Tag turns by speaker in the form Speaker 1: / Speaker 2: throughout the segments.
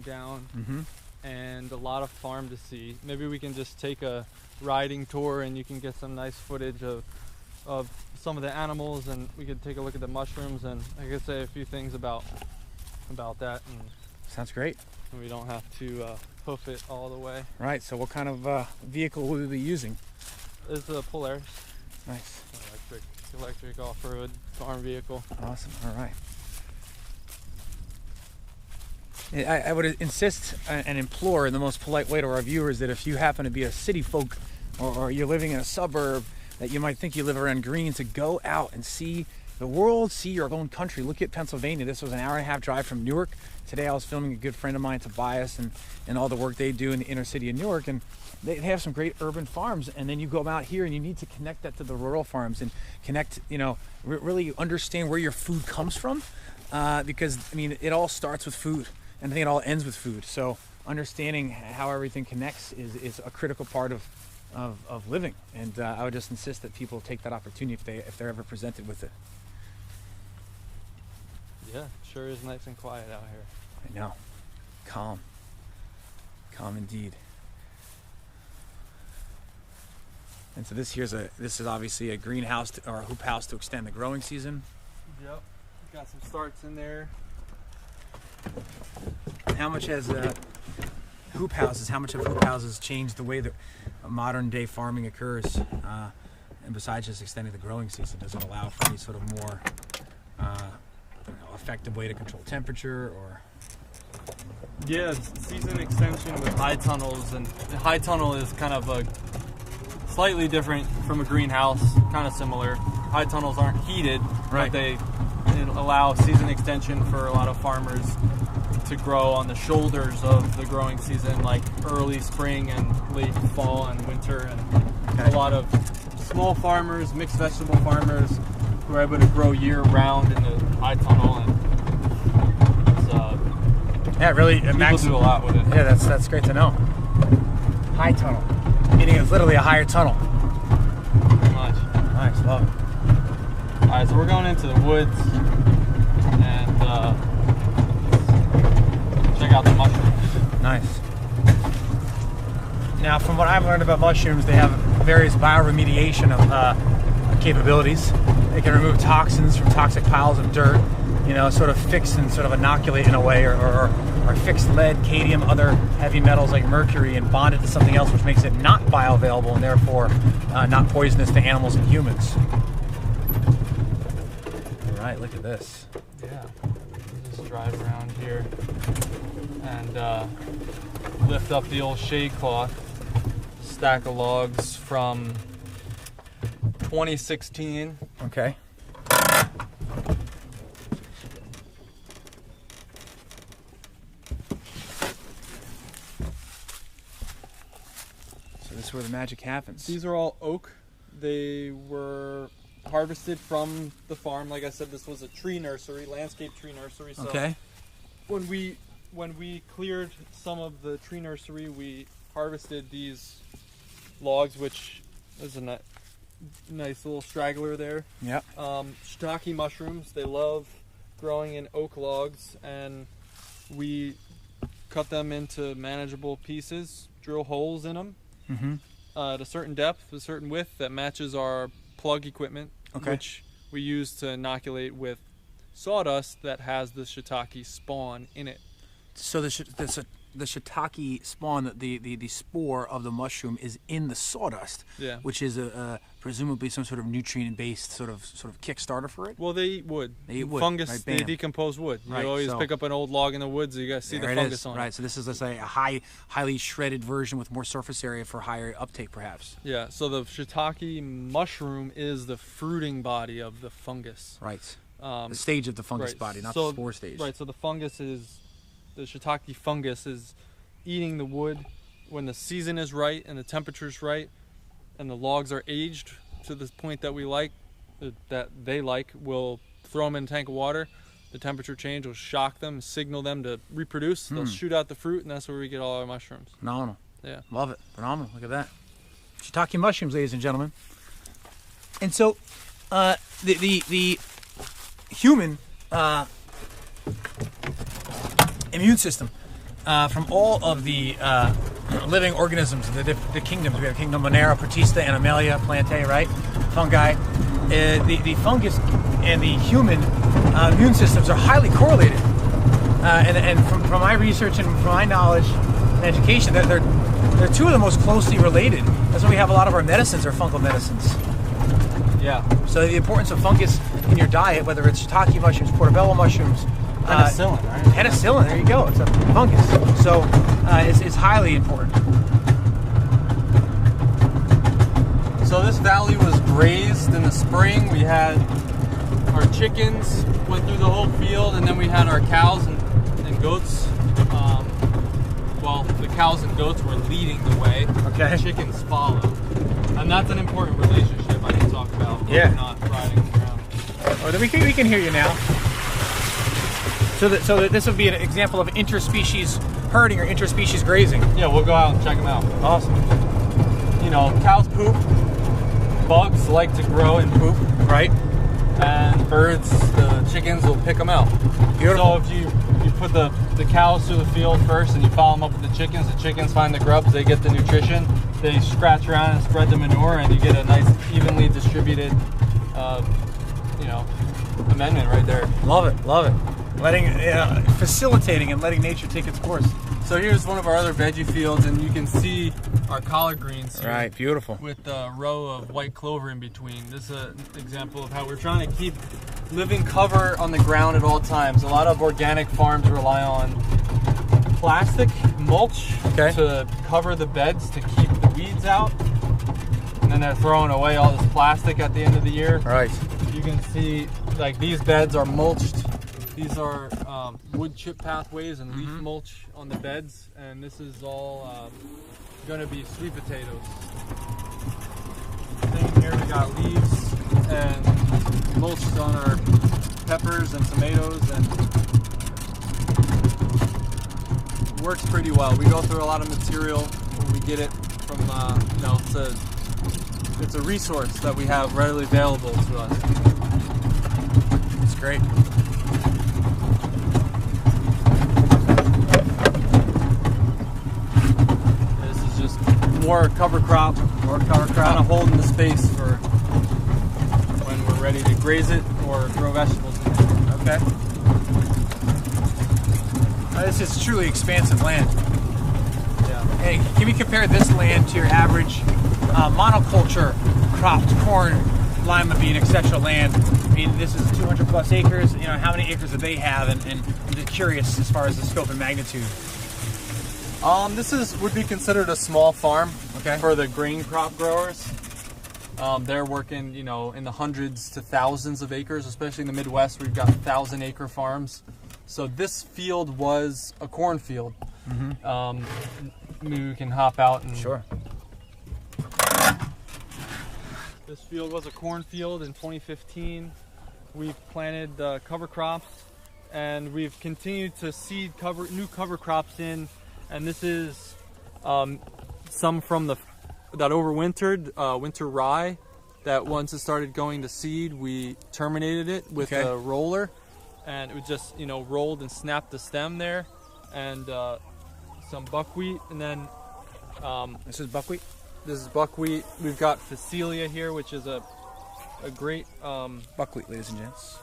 Speaker 1: and down, and a lot of farm to see. Maybe we can just take a riding tour and you can get some nice footage of some of the animals, and we could take a look at the mushrooms, and I could say a few things about that. And
Speaker 2: sounds great.
Speaker 1: we don't have to hoof it all the way.
Speaker 2: Right, so what kind of vehicle will we be using?
Speaker 1: It's a Polaris.
Speaker 2: Nice.
Speaker 1: Electric off-road farm vehicle.
Speaker 2: Awesome, all right. I would insist and implore in the most polite way to our viewers that if you happen to be a city folk or you're living in a suburb that you might think you live around green, to go out and see the world, see your own country. Look at Pennsylvania. This was an hour-and-a-half drive from Newark. Today I was filming a good friend of mine, Tobias, and all the work they do in the inner city of Newark, and they have some great urban farms, and then you go out here and you need to connect that to the rural farms and connect, really understand where your food comes from, because, I mean, it all starts with food, and I think it all ends with food. So understanding how everything connects is a critical part of living, and I would just insist that people take that opportunity if they're ever presented with it.
Speaker 1: Yeah, sure is nice and quiet out here.
Speaker 2: I know. Calm indeed. And so this is obviously a greenhouse or a hoop house to extend the growing season.
Speaker 1: Yep, got some starts in there.
Speaker 2: How much have hoop houses changed the way that modern day farming occurs? And besides just extending the growing season, does it allow for any sort of more effective way to control temperature or?
Speaker 1: Yeah, season extension with high tunnels, and the high tunnel is kind of a slightly different from a greenhouse, kind of similar. High tunnels aren't heated,
Speaker 2: right,
Speaker 1: but they allow season extension for a lot of farmers to grow on the shoulders of the growing season, like early spring and late fall and winter, and a lot of small farmers, mixed vegetable farmers, who are able to grow year round in the high tunnel, and people do a lot with it.
Speaker 2: Yeah, that's great to know. High tunnel, meaning it's literally a higher tunnel.
Speaker 1: Pretty much.
Speaker 2: Nice, love it.
Speaker 1: All right, so we're going into the woods and check out the mushrooms.
Speaker 2: Nice. Now, from what I've learned about mushrooms, they have various bioremediation capabilities. They can remove toxins from toxic piles of dirt, sort of fix and sort of inoculate in a way, or fix lead, cadmium, other heavy metals like mercury, and bond it to something else, which makes it not bioavailable and therefore not poisonous to animals and humans. All right, look at this.
Speaker 1: Yeah, we'll just drive around here and lift up the old shade cloth, stack of logs from 2016.
Speaker 2: Okay. So this is where the magic happens.
Speaker 1: These are all oak. They were harvested from the farm. Like I said, this was a tree nursery, landscape tree nursery. So
Speaker 2: okay.
Speaker 1: When we cleared some of the tree nursery, we harvested these logs, which is a nice little straggler there.
Speaker 2: Yep.
Speaker 1: Shitake mushrooms, they love growing in oak logs, and we cut them into manageable pieces, drill holes in them at a certain depth, a certain width that matches our plug equipment, which we use to inoculate with sawdust that has the shiitake spawn in it.
Speaker 2: So the shiitake spawn, the spore of the mushroom, is in the sawdust, which is presumably some sort of nutrient-based sort of Kickstarter for it.
Speaker 1: Well, they eat wood.
Speaker 2: They eat wood.
Speaker 1: Fungus.
Speaker 2: Right,
Speaker 1: they decompose wood. You
Speaker 2: right,
Speaker 1: always pick up an old log in the woods. You guys see the fungus on it.
Speaker 2: Right. So this is, let's say, a highly shredded version with more surface area for higher uptake, perhaps.
Speaker 1: Yeah. So the shiitake mushroom is the fruiting body of the fungus.
Speaker 2: Right. The stage of the fungus body, not the spore stage.
Speaker 1: Right. So the shiitake fungus is eating the wood when the season is right and the temperature's right, and the logs are aged to the point that they like. We'll throw them in a tank of water. The temperature change will shock them, signal them to reproduce. They'll shoot out the fruit, and that's where we get all our mushrooms.
Speaker 2: Phenomenal.
Speaker 1: Yeah.
Speaker 2: Love it. Phenomenal. Look at that. Shitake mushrooms, ladies and gentlemen. And so the human immune system from all of the living organisms, the kingdoms. We have Kingdom Monera, Protista, Animalia, Plantae, right? Fungi. The fungus and the human immune systems are highly correlated. And from my research and from my knowledge and education, they're two of the most closely related. That's why we have a lot of our medicines are fungal medicines.
Speaker 1: Yeah.
Speaker 2: So the importance of fungus in your diet, whether it's shiitake mushrooms, portobello mushrooms,
Speaker 1: Penicillin, right?
Speaker 2: Penicillin, there you go. It's a fungus. So it's highly important.
Speaker 1: So this valley was grazed in the spring. We had our chickens went through the whole field, and then we had our cows and goats. Well, the cows and goats were leading the way.
Speaker 2: Okay.
Speaker 1: The chickens followed. And that's an important relationship I can talk about.
Speaker 2: Yeah.
Speaker 1: Not riding around.
Speaker 2: Oh, we can hear you now. So this would be an example of interspecies herding or interspecies grazing.
Speaker 1: Yeah, we'll go out and check them out.
Speaker 2: Awesome.
Speaker 1: You know, cows poop. Bugs like to grow and poop.
Speaker 2: Right.
Speaker 1: And birds, the chickens will pick them out.
Speaker 2: Beautiful.
Speaker 1: So if you put the cows through the field first and you follow them up with the chickens find the grubs, they get the nutrition, they scratch around and spread the manure, and you get a nice evenly distributed amendment right there.
Speaker 2: Love it. Facilitating and letting nature take its course.
Speaker 1: So here's one of our other veggie fields, and you can see our collard greens here.
Speaker 2: Right, beautiful.
Speaker 1: With a row of white clover in between. This is an example of how we're trying to keep living cover on the ground at all times. A lot of organic farms rely on plastic mulch to cover the beds to keep the weeds out. And then they're throwing away all this plastic at the end of the year.
Speaker 2: Right.
Speaker 1: You can see like these beds are mulched. These are wood chip pathways and leaf mulch on the beds, and this is all going to be sweet potatoes. Same here, we got leaves and mulch on our peppers and tomatoes, and it works pretty well. We go through a lot of material when we get it from, it's a resource that we have readily available to us.
Speaker 2: It's great.
Speaker 1: More cover crop, kind of holding the space for when we're ready to graze it or grow vegetables in it.
Speaker 2: Okay. This is truly expansive land.
Speaker 1: Yeah.
Speaker 2: Hey, can we compare this land to your average monoculture cropped corn, lima bean, etc. land? I mean, this is 200 plus acres. You know, how many acres do they have? And I'm just curious as far as the scope and magnitude.
Speaker 1: This would be considered a small farm for the grain crop growers. They're working, in the hundreds to thousands of acres, especially in the Midwest. We've got 1,000-acre farms. So this field was a cornfield. Maybe we can hop out and.
Speaker 2: Sure.
Speaker 1: This field was a cornfield in 2015. We've planted cover crops, and we've continued to seed new cover crops in. And this is some from that overwintered, winter rye, that once it started going to seed, we terminated it with a roller, and it was just, rolled and snapped the stem there, and some buckwheat, and then
Speaker 2: this is buckwheat.
Speaker 1: This is buckwheat. We've got Phacelia here, which is a great
Speaker 2: buckwheat, ladies and gents.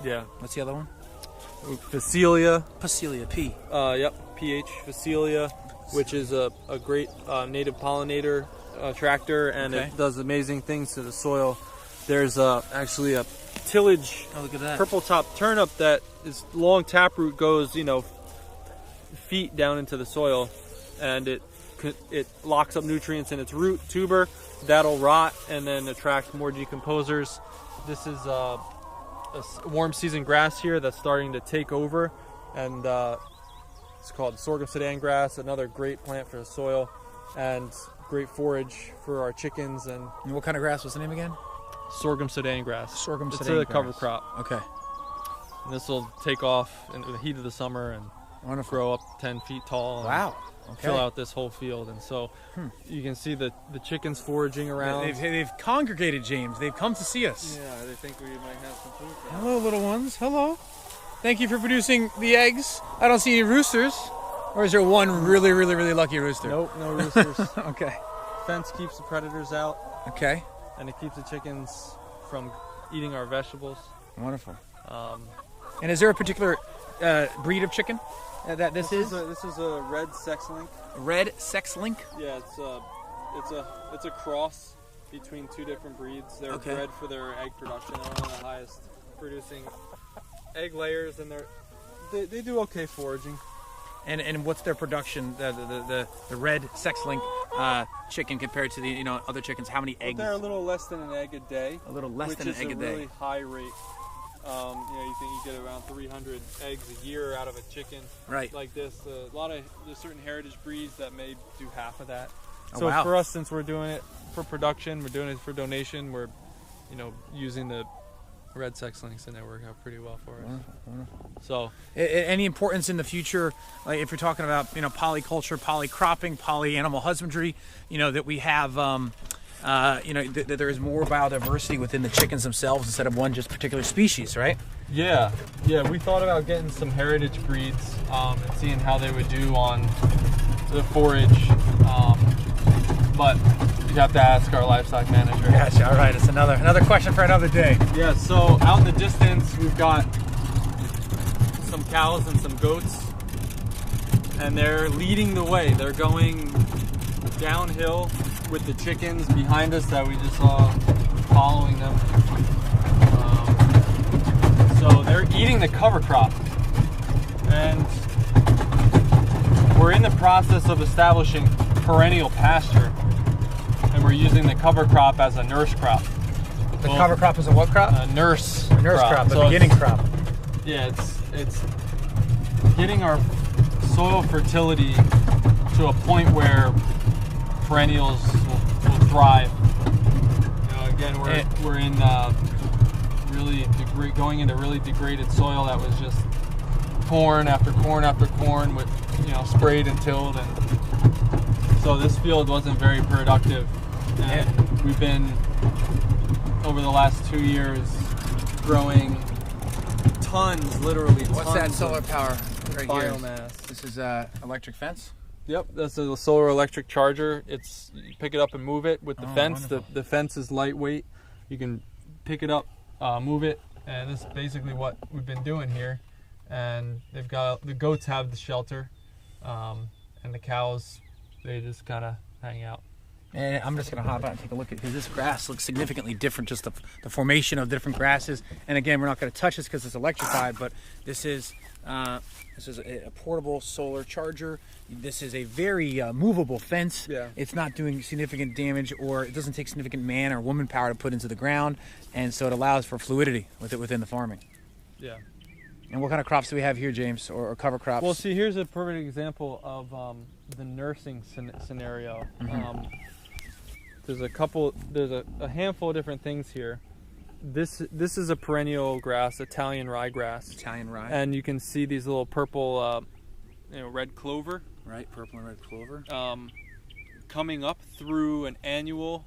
Speaker 1: Yeah.
Speaker 2: What's the other one?
Speaker 1: Phacelia.
Speaker 2: Phacelia, P.
Speaker 1: Yep, PH, Phacelia, which is a great native pollinator tractor, and it does amazing things to the soil. There's actually a tillage,
Speaker 2: look at that,
Speaker 1: purple top turnip that is long taproot goes, feet down into the soil, and it locks up nutrients in its root tuber. That'll rot and then attract more decomposers. This is a warm season grass here that's starting to take over, and it's called Sorghum Sudan grass, another great plant for the soil and great forage for our chickens. And
Speaker 2: what kind of grass was the name again?
Speaker 1: Sorghum Sudan grass.
Speaker 2: Sorghum Sudan
Speaker 1: grass. It's a
Speaker 2: grass.
Speaker 1: cover crop.
Speaker 2: Okay.
Speaker 1: And this will take off in the heat of the summer and grow up 10 feet tall.
Speaker 2: Wow.
Speaker 1: Fill out this whole field, and so you can see the chickens foraging around.
Speaker 2: They've congregated, James. They've come to see us.
Speaker 1: Yeah, they think we might have some food for them.
Speaker 2: Hello, little ones. Hello. thank you for producing the eggs. I don't see any roosters. Or is there one really, really, really lucky rooster?
Speaker 1: Nope, no roosters.
Speaker 2: Okay.
Speaker 1: Fence keeps the predators out.
Speaker 2: Okay.
Speaker 1: And it keeps the chickens from eating our vegetables.
Speaker 2: Wonderful. And is there a particular breed of chicken that this is?
Speaker 1: This is a red sex link.
Speaker 2: Red sex link?
Speaker 1: Yeah, it's a cross between two different breeds. They're bred for their egg production. They're one of the highest producing egg layers, and they do okay foraging.
Speaker 2: And what's their production? The red sex link chicken compared to the other chickens? How many eggs?
Speaker 1: They're a little less than an egg a day.
Speaker 2: A little less than an egg a day.
Speaker 1: Which is a really high rate. You think you get around 300 eggs a year out of a chicken,
Speaker 2: right?
Speaker 1: Like this. There's certain heritage breeds that may do half of that.
Speaker 2: Oh,
Speaker 1: so
Speaker 2: wow.
Speaker 1: for us, since we're doing it for production, we're doing it for donation. We're, using the red sex links, and they work out pretty well for us.
Speaker 2: Wonderful.
Speaker 1: So,
Speaker 2: any importance in the future, like if you're talking about polyculture, polycropping, polyanimal husbandry, that we have, that there is more biodiversity within the chickens themselves instead of one just particular species, right?
Speaker 1: Yeah. We thought about getting some heritage breeds and seeing how they would do on the forage, but you have to ask our livestock manager.
Speaker 2: Gotcha. All right, it's another question for another day.
Speaker 1: Yeah. So out in the distance, we've got some cows and some goats, and they're leading the way. They're going downhill with the chickens behind us that we just saw following them. So they're eating the cover crop, and we're in the process of establishing perennial pasture, and we're using the cover crop as a nurse crop.
Speaker 2: The cover crop is a what crop?
Speaker 1: A nurse
Speaker 2: crop, the beginning crop.
Speaker 1: Yeah, it's getting our soil fertility to a point where perennials will thrive. Again, we're in going into really degraded soil that was just corn after corn after corn with sprayed and tilled, and so this field wasn't very productive. And we've been over the last 2 years growing literally tons.
Speaker 2: What's that solar power right
Speaker 1: biomass?
Speaker 2: Here? This is electric fence.
Speaker 1: Yep, that's a solar electric charger. You pick it up and move it with the fence. The fence is lightweight. You can pick it up, move it, and this is basically what we've been doing here. And the goats have the shelter, and the cows, they just kind of hang out.
Speaker 2: And I'm just going to hop out and take a look at, because this grass looks significantly different, just the formation of different grasses. And again, we're not going to touch this because it's electrified, but this is a portable solar charger. This is a very movable fence.
Speaker 1: Yeah.
Speaker 2: It's not doing significant damage, or it doesn't take significant man or woman power to put into the ground, and so it allows for fluidity within the farming.
Speaker 1: Yeah.
Speaker 2: And what kind of crops do we have here, James, or cover crops?
Speaker 1: Well, see, here's a perfect example of the nursing scenario.
Speaker 2: Mm-hmm.
Speaker 1: There's a handful of different things here. This is a perennial grass, Italian ryegrass.
Speaker 2: Italian rye.
Speaker 1: And you can see these little purple, red clover.
Speaker 2: Right, purple and red clover.
Speaker 1: Coming up through an annual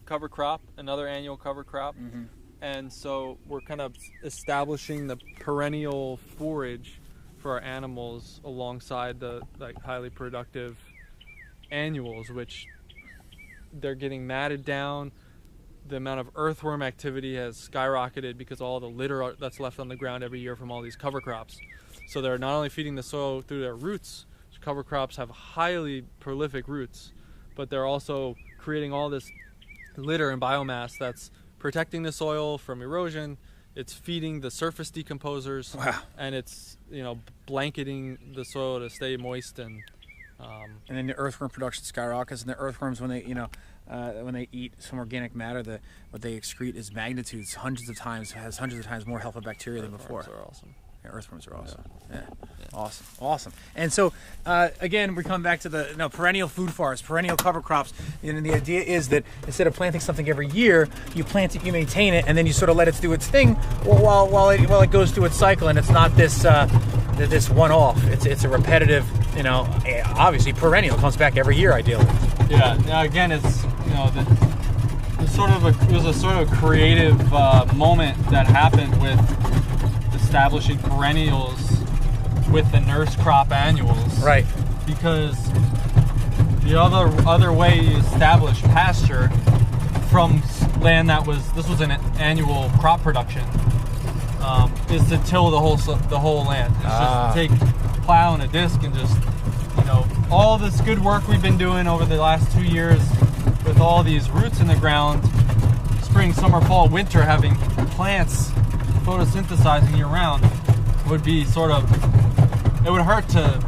Speaker 1: cover crop, another annual cover crop.
Speaker 2: Mm-hmm.
Speaker 1: And so we're kind of establishing the perennial forage for our animals alongside the highly productive annuals, which they're getting matted down. The amount of earthworm activity has skyrocketed because all the litter that's left on the ground every year from all these cover crops. So they're not only feeding the soil through their roots. Cover crops have highly prolific roots, but they're also creating all this litter and biomass that's protecting the soil from erosion. It's feeding the surface decomposers.
Speaker 2: Wow.
Speaker 1: And it's blanketing the soil to stay moist, and
Speaker 2: then the earthworm production skyrockets, and the earthworms, when they eat some organic matter, what they excrete is magnitudes, hundreds of times more healthy bacteria than before.
Speaker 1: Earthworms are awesome.
Speaker 2: Yeah, earthworms are awesome. Yeah. Awesome. And so, again, we come back to the perennial food forest, perennial cover crops. And the idea is that instead of planting something every year, you plant it, you maintain it, and then you sort of let it do its thing while it goes through its cycle. And it's not this one-off. It's a repetitive, obviously perennial. It comes back every year, ideally.
Speaker 1: Yeah. Now again, it's it was a sort of creative moment that happened with establishing perennials with the nurse crop annuals.
Speaker 2: Right.
Speaker 1: Because the other way you establish pasture from land that this was an annual crop production, is to till the whole land. It's just take plow and a disc and just, you know, all this good work we've been doing over the last 2 years with all these roots in the ground, spring, summer, fall, winter, having plants photosynthesizing year round, would be sort of, it would hurt to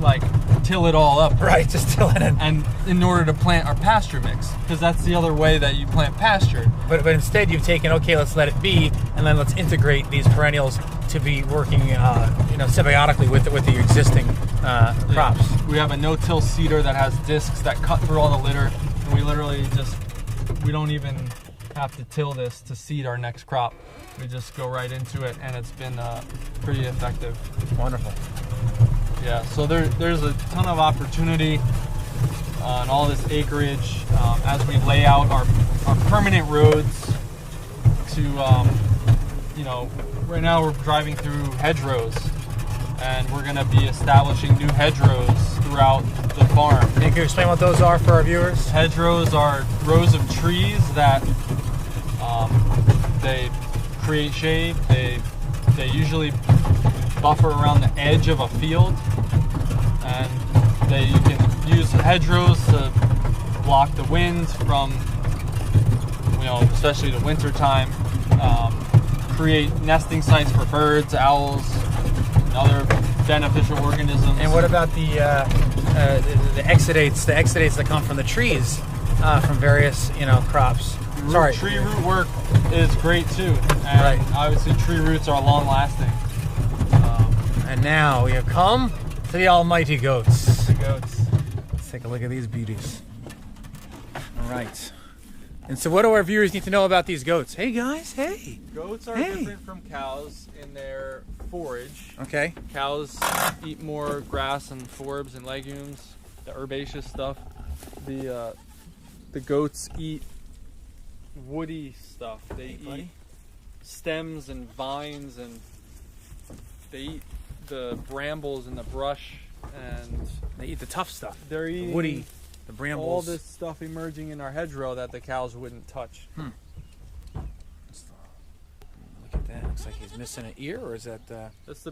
Speaker 1: like till it all up.
Speaker 2: Right, just till it in.
Speaker 1: And in order to plant our pasture mix, because that's the other way that you plant pasture.
Speaker 2: But instead you've taken, okay, let's let it be, and then let's integrate these perennials to be working, symbiotically with the existing crops.
Speaker 1: Yeah. We have a no-till seeder that has discs that cut through all the litter, and we literally we don't even have to till this to seed our next crop. We just go right into it, and it's been pretty effective.
Speaker 2: Wonderful.
Speaker 1: Yeah, so there's a ton of opportunity on all this acreage as we lay out our permanent roads to, right now we're driving through hedgerows, and we're going to be establishing new hedgerows throughout the farm.
Speaker 2: Can you explain what those are for our viewers?
Speaker 1: Hedgerows are rows of trees that they create shade. They usually buffer around the edge of a field, and you can use hedgerows to block the wind from, especially the winter time. Create nesting sites for birds, owls, and other beneficial organisms.
Speaker 2: And what about the exudates? The exudates that come from the trees, from various crops.
Speaker 1: Tree root work is great too, and obviously tree roots are long lasting.
Speaker 2: And now we have come to the almighty goats.
Speaker 1: The goats.
Speaker 2: Let's take a look at these beauties. All right. And so what do our viewers need to know about these goats? Hey guys, hey.
Speaker 1: Goats are different from cows in their forage.
Speaker 2: Okay.
Speaker 1: Cows eat more grass and forbs and legumes, the herbaceous stuff. The goats eat woody stuff. They eat stems and vines, and they eat the brambles and the brush, and
Speaker 2: they eat the tough stuff.
Speaker 1: They're eating
Speaker 2: woody, the brambles.
Speaker 1: All this stuff emerging in our hedgerow that the cows wouldn't touch.
Speaker 2: Look at that. Looks like he's missing an ear, or is that?
Speaker 1: That's the